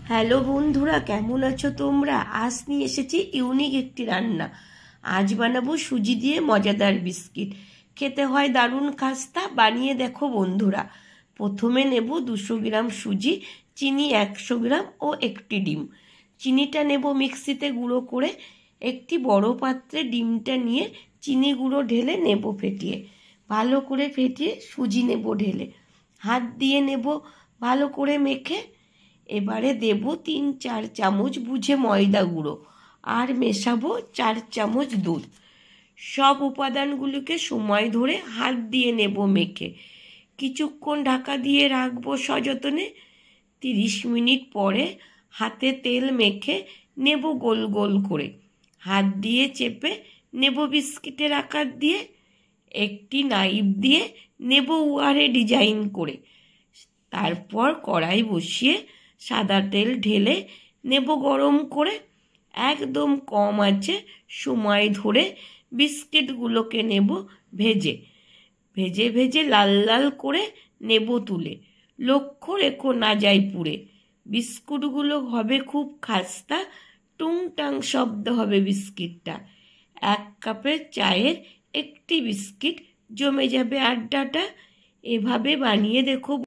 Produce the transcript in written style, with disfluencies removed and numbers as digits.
Hello বন্ধুরা, কেমন আছো তোমরা? আজ নিয়ে এসেছি ইউনিক একটি রান্না। আজ বানাবো সুজি দিয়ে মজাদার বিস্কিট। খেতে হয় দারুণ খাস্তা। বানিয়ে দেখো বন্ধুরা। প্রথমে নেব 200 গ্রাম সুজি, চিনি 100 গ্রাম ও একটি ডিম। চিনিটা নেব মিক্সিতে গুঁড়ো করে। একটি বড় পাত্রে ডিমটা নিয়ে চিনি গুঁড়ো ঢেলে নেব ফেটিয়ে। ভালো করে ফেটিয়ে সুজি নেব ঢেলে। হাত দিয়ে নেব ভালো করে মেখে। এবারে দেব 3-4 চামচ বুঝে ময়দা গুঁড়ো আর মেশাবো 4 চামচ দুধ। সব উপাদানগুলোকে সময় ধরে হাত দিয়ে নেব মেখে। কিছুক্ষণ ঢাকা দিয়ে রাখবো সযত্নে। 30 মিনিট পরে হাতে তেল মেখে নেব গোল গোল করে। হাত দিয়ে চেপে নেব বিস্কিটের আকার দিয়ে। একটি নাইফ দিয়ে নেব উয়ারে ডিজাইন করে। তারপর কড়াই বসিয়ে সাদা তেল ঢেলে নেব গরম করে। একদম কম আঁচে সময় ধরে বিস্কিটগুলোকে নেব ভেজে ভেজে ভেজে লাল লাল করে নেব তুলে। লক্ষ্য রেখো না যায় পুড়ে। বিস্কুটগুলো হবে খুব খাস্তা, টুংটাং শব্দ হবে বিস্কিটটা। 1 কাপের চায়ের একটি বিস্কিট জমে যাবে আড্ডাটা। এভাবে বানিয়ে দেখো।